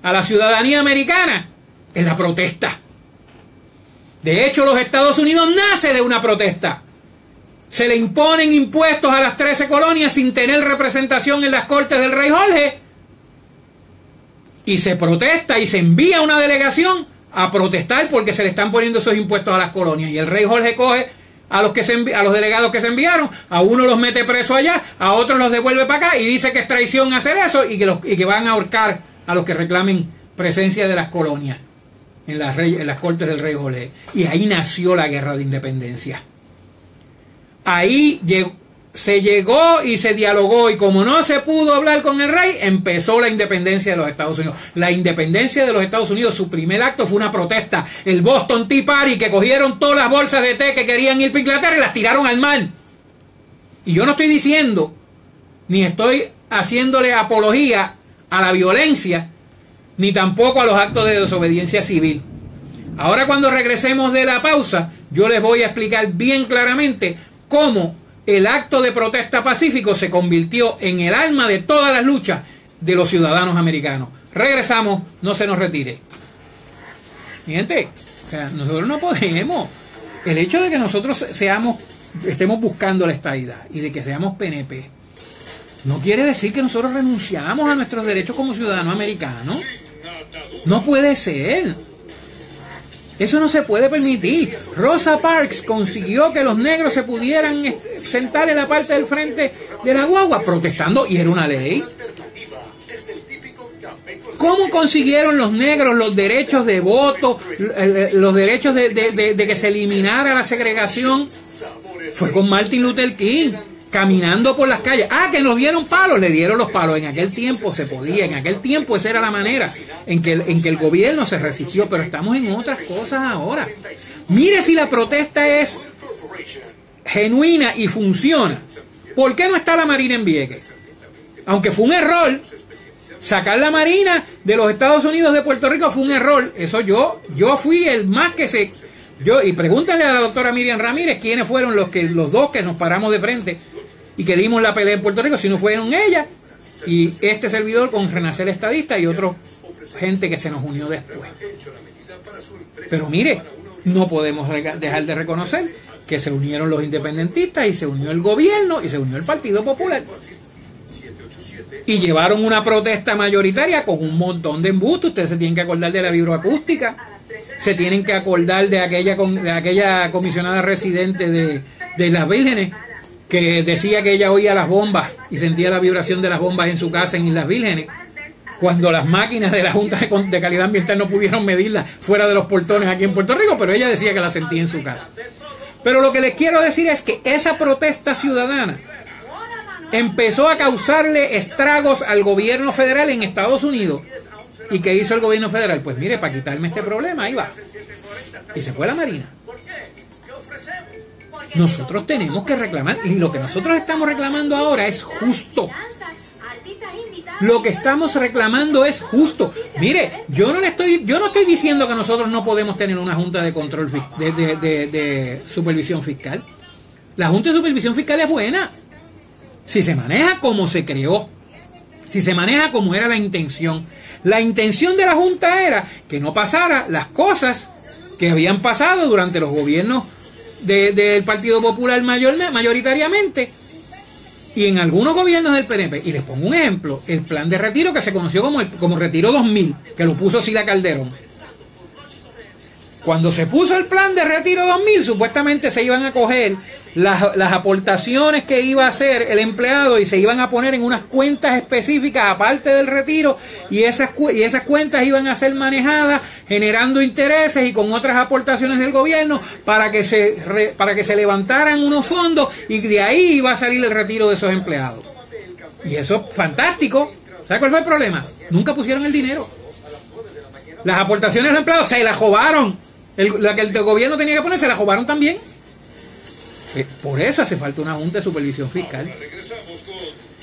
a la ciudadanía americana, es la protesta. De hecho, los Estados Unidos nace de una protesta. Se le imponen impuestos a las 13 colonias sin tener representación en las cortes del rey Jorge. Y se protesta y se envía una delegación a protestar porque se le están poniendo esos impuestos a las colonias. Y el rey Jorge coge a los delegados que se enviaron, a uno los mete preso allá, a otros los devuelve para acá y dice que es traición hacer eso y que van a ahorcar a los que reclamen presencia de las colonias en las cortes del rey Jorge. Y ahí nació la guerra de independencia. ahí se llegó y se dialogó, y como no se pudo hablar con el rey, empezó la independencia de los Estados Unidos. La independencia de los Estados Unidos, su primer acto fue una protesta, el Boston Tea Party, que cogieron todas las bolsas de té que querían ir para Inglaterra y las tiraron al mar. Y yo no estoy diciendo, ni estoy haciéndole apología a la violencia, ni tampoco a los actos de desobediencia civil. Ahora, cuando regresemos de la pausa, yo les voy a explicar bien claramente cómo el acto de protesta pacífico se convirtió en el alma de todas las luchas de los ciudadanos americanos. Regresamos, no se nos retire. Mi gente, o sea, nosotros no podemos. El hecho de que nosotros estemos buscando la estadidad y de que seamos PNP, no quiere decir que nosotros renunciamos a nuestros derechos como ciudadanos americanos. No puede ser. Eso no se puede permitir. Rosa Parks consiguió que los negros se pudieran sentar en la parte del frente de la guagua protestando, y era una ley. ¿Cómo consiguieron los negros los derechos de voto, los derechos de que se eliminara la segregación? Fue con Martin Luther King, caminando por las calles. Que nos dieron palos, le dieron los palos. En aquel tiempo se podía, en aquel tiempo esa era la manera en que el gobierno se resistió, pero estamos en otras cosas ahora. Mire si la protesta es genuina y funciona. ¿Por qué no está la Marina en Vieques? Aunque fue un error, sacar la Marina de los Estados Unidos de Puerto Rico fue un error. Eso yo fui el más que se... y pregúntenle a la doctora Miriam Ramírez quiénes fueron los dos que nos paramos de frente y que dimos la pelea en Puerto Rico, si no fueron ella y este servidor con Renacer Estadista y otra gente que se nos unió después. Pero mire, no podemos dejar de reconocer que se unieron los independentistas y se unió el gobierno y se unió el Partido Popular y llevaron una protesta mayoritaria con un montón de embustes. Ustedes se tienen que acordar de la vibroacústica, se tienen que acordar de aquella comisionada residente de Las Vírgenes, que decía que ella oía las bombas y sentía la vibración de las bombas en su casa en Islas Vírgenes, cuando las máquinas de la Junta de Calidad Ambiental no pudieron medirlas fuera de los portones aquí en Puerto Rico, pero ella decía que la sentía en su casa. Pero lo que les quiero decir es que esa protesta ciudadana empezó a causarle estragos al gobierno federal en Estados Unidos. ¿Y qué hizo el gobierno federal? Pues mire, para quitarme este problema, ahí va. Y se fue la Marina. Nosotros tenemos que reclamar, y lo que nosotros estamos reclamando ahora es justo. Lo que estamos reclamando es justo. Mire, yo no estoy diciendo que nosotros no podemos tener una junta de control de supervisión fiscal. La junta de supervisión fiscal es buena si se maneja como se creó, si se maneja como era la intención. La intención de la junta era que no pasara las cosas que habían pasado durante los gobiernos del Partido Popular mayoritariamente y en algunos gobiernos del PNP. Y les pongo un ejemplo: el plan de retiro que se conoció como Retiro 2000, que lo puso Sila Calderón. Cuando se puso el plan de retiro 2000, supuestamente se iban a coger las aportaciones que iba a hacer el empleado y se iban a poner en unas cuentas específicas aparte del retiro, y esas cuentas iban a ser manejadas generando intereses y con otras aportaciones del gobierno para que se levantaran unos fondos, y de ahí iba a salir el retiro de esos empleados. Y eso es fantástico. ¿Sabe cuál fue el problema? Nunca pusieron el dinero. Las aportaciones de los empleados se las robaron. La que el gobierno tenía que poner se la robaron también. Por eso hace falta una junta de supervisión fiscal. Regresamos con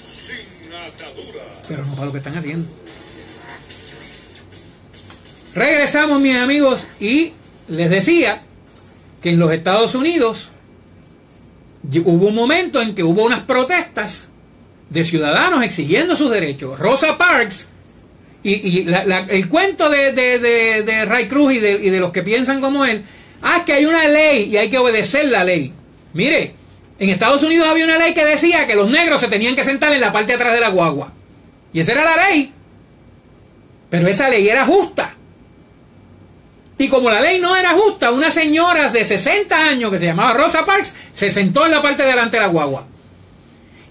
Sin Atadura. Pero no para lo que están haciendo. Regresamos, mis amigos, y les decía que en los Estados Unidos hubo un momento en que hubo unas protestas de ciudadanos exigiendo sus derechos. Rosa Parks y el cuento de Ray Cruz y de los que piensan como él, es que hay una ley y hay que obedecer la ley. Mire, en Estados Unidos había una ley que decía que los negros se tenían que sentar en la parte de atrás de la guagua, y esa era la ley, pero esa ley era justa. Y como la ley no era justa, una señora de 60 años que se llamaba Rosa Parks se sentó en la parte de delante de la guagua.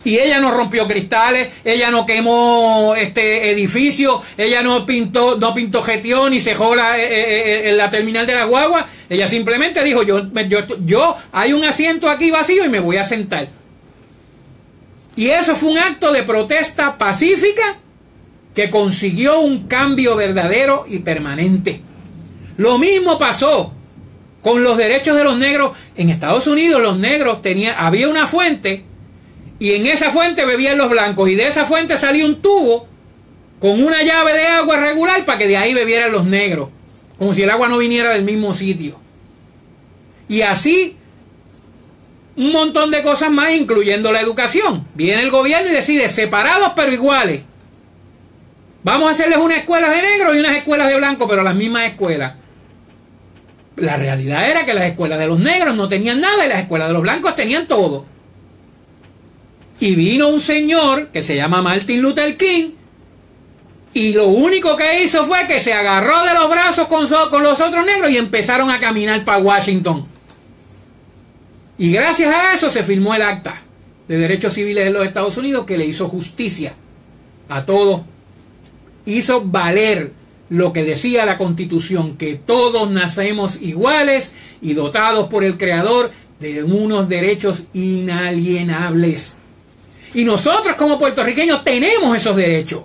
Y ella no rompió cristales, ella no quemó edificios, ella no pintó jeteó ni cejó la terminal de la guagua. Ella simplemente dijo, yo hay un asiento aquí vacío y me voy a sentar. Y eso fue un acto de protesta pacífica que consiguió un cambio verdadero y permanente. Lo mismo pasó con los derechos de los negros. En Estados Unidos los negros había una fuente, y en esa fuente bebían los blancos, y de esa fuente salía un tubo con una llave de agua regular para que de ahí bebieran los negros, como si el agua no viniera del mismo sitio. Y así un montón de cosas más, incluyendo la educación. Viene el gobierno y decide, separados pero iguales, vamos a hacerles unas escuelas de negros y unas escuelas de blancos, pero las mismas escuelas. La realidad era que las escuelas de los negros no tenían nada y las escuelas de los blancos tenían todo. Y vino un señor que se llama Martin Luther King, y lo único que hizo fue que se agarró de los brazos con los otros negros y empezaron a caminar para Washington. Y gracias a eso se firmó el Acta de Derechos Civiles de los Estados Unidos, que le hizo justicia a todos, hizo valer lo que decía la Constitución, que todos nacemos iguales y dotados por el Creador de unos derechos inalienables. Y nosotros como puertorriqueños tenemos esos derechos,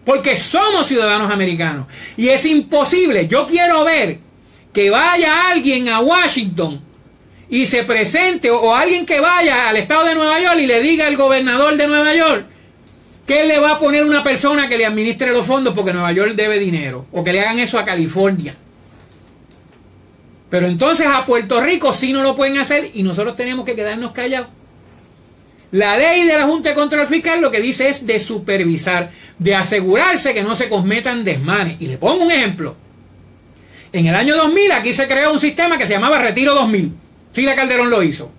porque somos ciudadanos americanos. Y es imposible, yo quiero ver que vaya alguien a Washington y se presente, o alguien que vaya al estado de Nueva York y le diga al gobernador de Nueva York que él le va a poner una persona que le administre los fondos porque Nueva York debe dinero, o que le hagan eso a California. Pero entonces a Puerto Rico sí no lo pueden hacer y nosotros tenemos que quedarnos callados. La ley de la Junta de Control Fiscal lo que dice es de supervisar, de asegurarse que no se cometan desmanes. Y le pongo un ejemplo. En el año 2000 aquí se creó un sistema que se llamaba Retiro 2000. Sila Calderón lo hizo.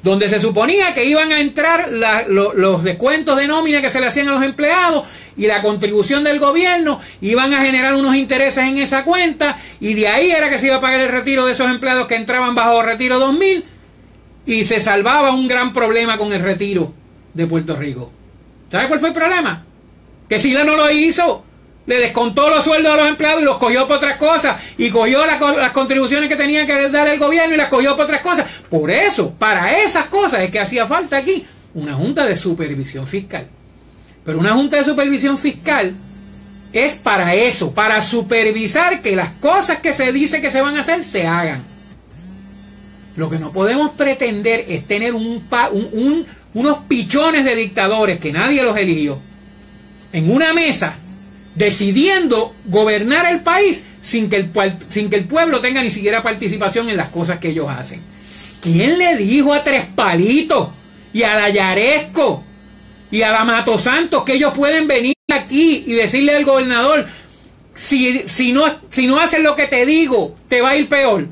Donde se suponía que iban a entrar los descuentos de nómina que se le hacían a los empleados y la contribución del gobierno, iban a generar unos intereses en esa cuenta, y de ahí era que se iba a pagar el retiro de esos empleados que entraban bajo Retiro 2000, y se salvaba un gran problema con el retiro de Puerto Rico. ¿Sabe cuál fue el problema? Que Sila no lo hizo. Le descontó los sueldos a los empleados y los cogió por otras cosas, y cogió las contribuciones que tenía que dar el gobierno y las cogió por otras cosas. Por eso, para esas cosas es que hacía falta aquí una Junta de Supervisión Fiscal. Pero una Junta de Supervisión Fiscal es para eso, para supervisar que las cosas que se dice que se van a hacer se hagan. Lo que no podemos pretender es tener unos pichones de dictadores que nadie los eligió en una mesa decidiendo gobernar el país sin que el pueblo tenga ni siquiera participación en las cosas que ellos hacen. ¿Quién le dijo a Tres Palitos y a la Yaresco y a la Mato Santos que ellos pueden venir aquí y decirle al gobernador, si no haces lo que te digo, te va a ir peor?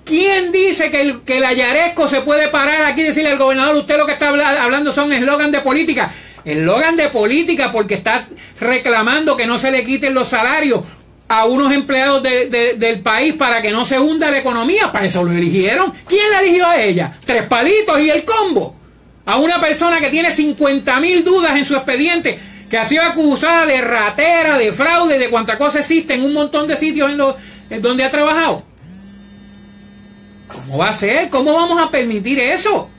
¿Quién dice que la Yaresco se puede parar aquí y decirle al gobernador, usted lo que está hablando son eslogan de política? Eslogan de política porque está reclamando que no se le quiten los salarios a unos empleados del país para que no se hunda la economía. Para eso lo eligieron. ¿Quién la eligió a ella? Tres Palitos y el combo. A una persona que tiene 50.000 dudas en su expediente, que ha sido acusada de ratera, de fraude, de cuánta cosa existe en un montón de sitios en donde ha trabajado. ¿Cómo va a ser? ¿Cómo vamos a permitir eso?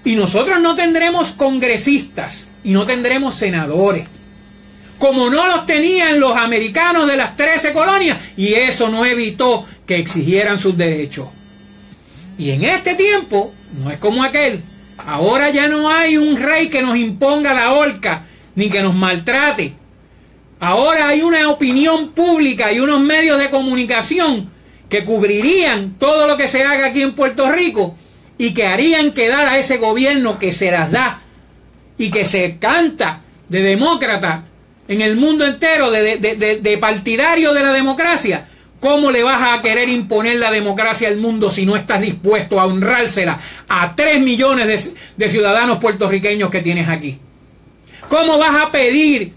Y nosotros no tendremos congresistas y no tendremos senadores, como no los tenían los americanos de las 13 colonias, y eso no evitó que exigieran sus derechos. Y en este tiempo, no es como aquel, ahora ya no hay un rey que nos imponga la horca, ni que nos maltrate. Ahora hay una opinión pública y unos medios de comunicación que cubrirían todo lo que se haga aquí en Puerto Rico, y que harían quedar a ese gobierno que se las da y que se canta de demócrata en el mundo entero, de partidario de la democracia. ¿Cómo le vas a querer imponer la democracia al mundo si no estás dispuesto a honrársela a 3 millones de ciudadanos puertorriqueños que tienes aquí? ¿Cómo vas a pedir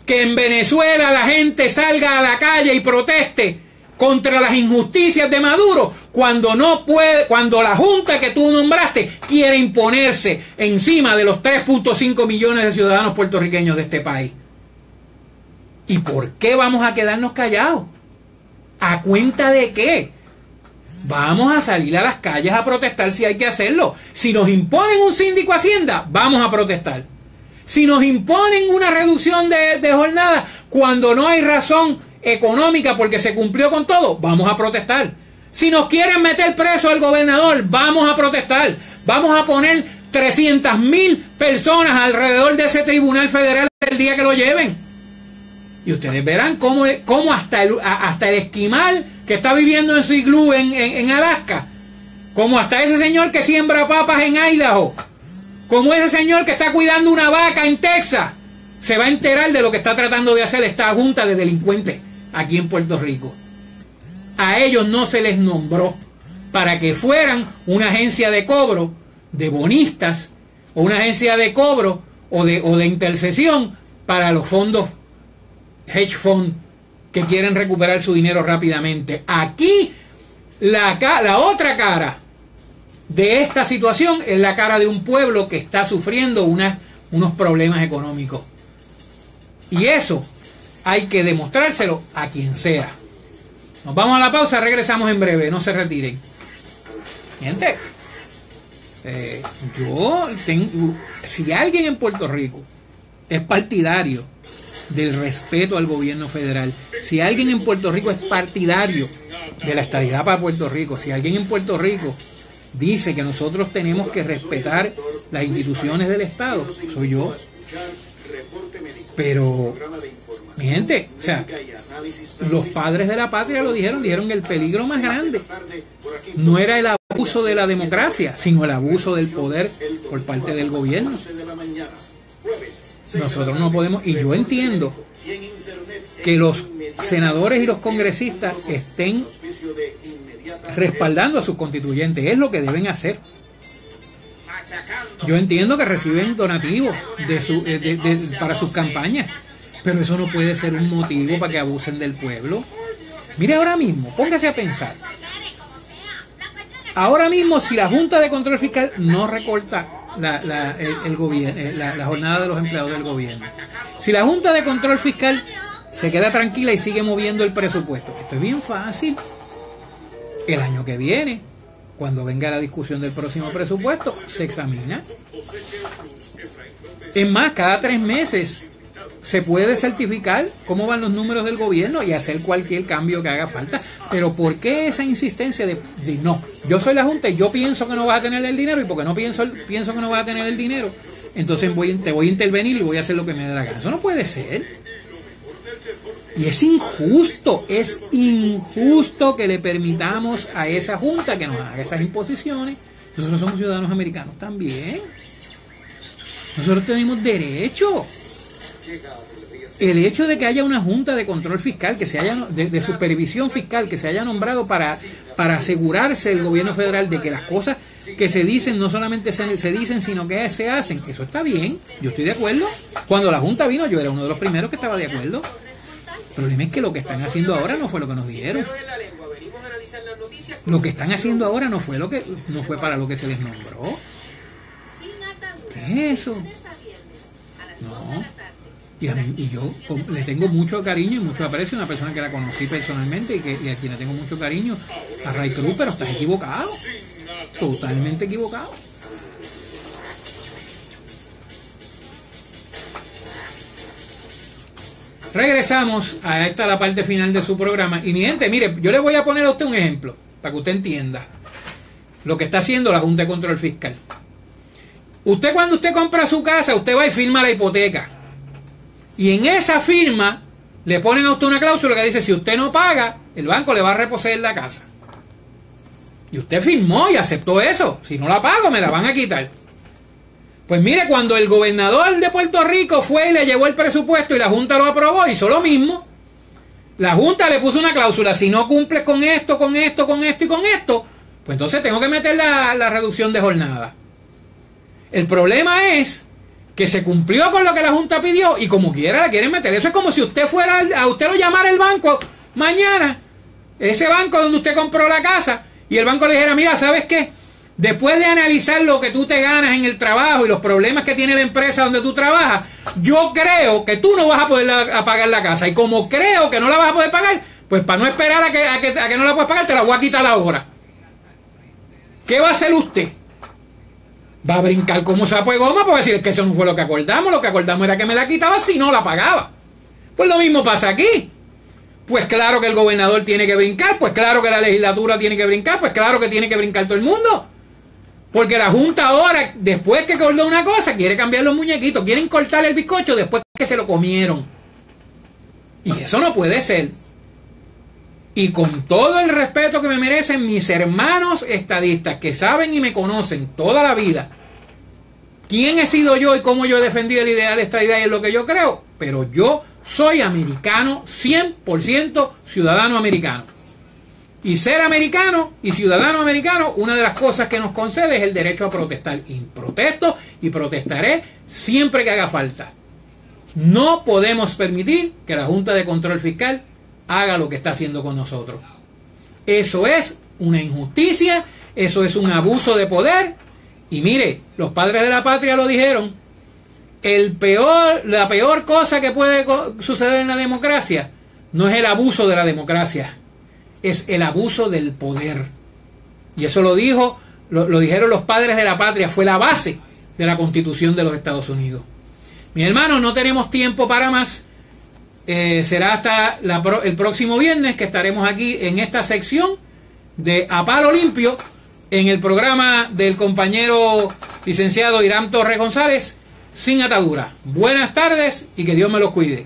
que en Venezuela la gente salga a la calle y proteste contra las injusticias de Maduro cuando no puede, cuando la junta que tú nombraste quiere imponerse encima de los 3.5 millones de ciudadanos puertorriqueños de este país? ¿Y por qué vamos a quedarnos callados? ¿A cuenta de qué? Vamos a salir a las calles a protestar si hay que hacerlo. Si nos imponen un síndico Hacienda, vamos a protestar. Si nos imponen una reducción de jornada cuando no hay razón económica porque se cumplió con todo, vamos a protestar. Si nos quieren meter preso al gobernador, vamos a protestar. Vamos a poner 300,000 personas alrededor de ese tribunal federal el día que lo lleven. Y ustedes verán cómo hasta el esquimal que está viviendo en su iglú en Alaska, como hasta ese señor que siembra papas en Idaho, como ese señor que está cuidando una vaca en Texas, se va a enterar de lo que está tratando de hacer esta junta de delincuentes aquí en Puerto Rico. A ellos no se les nombró para que fueran una agencia de cobro de bonistas o una agencia de cobro o de intercesión para los fondos hedge fund que quieren recuperar su dinero rápidamente. Aquí la otra cara de esta situación es la cara de un pueblo que está sufriendo unos problemas económicos. Y eso hay que demostrárselo a quien sea. Nos vamos a la pausa, regresamos en breve, no se retiren. Gente, si alguien en Puerto Rico es partidario del respeto al gobierno federal, si alguien en Puerto Rico es partidario de la estabilidad para Puerto Rico, si alguien en Puerto Rico dice que nosotros tenemos que respetar las instituciones del Estado, soy yo. Pero, mi gente, o sea, los padres de la patria lo dijeron que el peligro más grande no era el abuso de la democracia, sino el abuso del poder por parte del gobierno. Nosotros no podemos, y yo entiendo que los senadores y los congresistas estén respaldando a sus constituyentes, es lo que deben hacer. Yo entiendo que reciben donativos para sus campañas, pero eso no puede ser un motivo para que abusen del pueblo. Mire, ahora mismo, póngase a pensar. Ahora mismo, si la Junta de Control Fiscal no recorta la jornada de los empleados del gobierno, si la Junta de Control Fiscal se queda tranquila y sigue moviendo el presupuesto, esto es bien fácil. El año que viene, cuando venga la discusión del próximo presupuesto, se examina. Es más, cada 3 meses se puede certificar cómo van los números del gobierno y hacer cualquier cambio que haga falta. Pero ¿por qué esa insistencia de no? Yo soy la Junta y yo pienso que no vas a tener el dinero, y porque no pienso que no vas a tener el dinero, entonces te voy a intervenir y voy a hacer lo que me dé la gana. Eso no puede ser. Y es injusto que le permitamos a esa Junta que nos haga esas imposiciones. Nosotros somos ciudadanos americanos también. Nosotros tenemos derecho. El hecho de que haya una Junta de Control Fiscal, que se haya de supervisión fiscal, que se haya nombrado para asegurarse el gobierno federal de que las cosas que se dicen no solamente se dicen, sino que se hacen, eso está bien, yo estoy de acuerdo. Cuando la Junta vino, yo era uno de los primeros que estaba de acuerdo. El problema es que lo que están haciendo ahora no fue lo que nos dieron. Lo que están haciendo ahora no fue para lo que se les nombró. ¿Qué es eso? No. Y yo le tengo mucho cariño y mucho aprecio a una persona que la conocí personalmente y a quien le tengo mucho cariño, a Ray Cruz, pero estás equivocado. Totalmente equivocado. Regresamos a la parte final de su programa. Y mi gente, mire, yo le voy a poner a usted un ejemplo para que usted entienda lo que está haciendo la Junta de Control Fiscal. Usted, cuando usted compra su casa, usted va y firma la hipoteca. Y en esa firma le ponen a usted una cláusula que dice: si usted no paga, el banco le va a reposeer la casa. Y usted firmó y aceptó eso. Si no la pago, me la van a quitar. Pues mire, cuando el gobernador de Puerto Rico fue y le llevó el presupuesto y la Junta lo aprobó, hizo lo mismo. La Junta le puso una cláusula: si no cumples con esto, con esto, con esto y con esto, pues entonces tengo que meter la reducción de jornada. El problema es que se cumplió con lo que la Junta pidió y como quiera la quieren meter. Eso es como si usted usted lo llamara el banco mañana ese banco donde usted compró la casa, y el banco le dijera, mira, ¿sabes qué? Después de analizar lo que tú te ganas en el trabajo y los problemas que tiene la empresa donde tú trabajas, yo creo que tú no vas a poder a pagar la casa. Y como creo que no la vas a poder pagar, pues para no esperar a que no la puedas pagar, te la voy a quitar ahora. ¿Qué va a hacer usted? Va a brincar como sapo de goma porque decir que eso no fue lo que acordamos. Lo que acordamos era que me la quitaba si no la pagaba. Pues lo mismo pasa aquí. Pues claro que el gobernador tiene que brincar, pues claro que la legislatura tiene que brincar, pues claro que tiene que brincar todo el mundo. Porque la Junta ahora, después que acordó una cosa, quiere cambiar los muñequitos, quieren cortar el bizcocho después que se lo comieron. Y eso no puede ser. Y con todo el respeto que me merecen mis hermanos estadistas, que saben y me conocen toda la vida, quién he sido yo y cómo yo he defendido el ideal de esta idea y es lo que yo creo, pero yo soy americano, 100% ciudadano americano. Y ser americano y ciudadano americano, una de las cosas que nos concede es el derecho a protestar. Y protesto y protestaré siempre que haga falta. No podemos permitir que la Junta de Control Fiscal haga lo que está haciendo con nosotros. Eso es una injusticia, eso es un abuso de poder. Y mire, los padres de la patria lo dijeron, la peor cosa que puede suceder en la democracia no es el abuso de la democracia, es el abuso del poder. Y eso lo dijeron los padres de la patria, fue la base de la Constitución de los Estados Unidos. Mis hermanos, no tenemos tiempo para más. Será hasta el próximo viernes que estaremos aquí en esta sección de A Palo Limpio, en el programa del compañero licenciado Irán Torres González, Sin Atadura. Buenas tardes y que Dios me los cuide.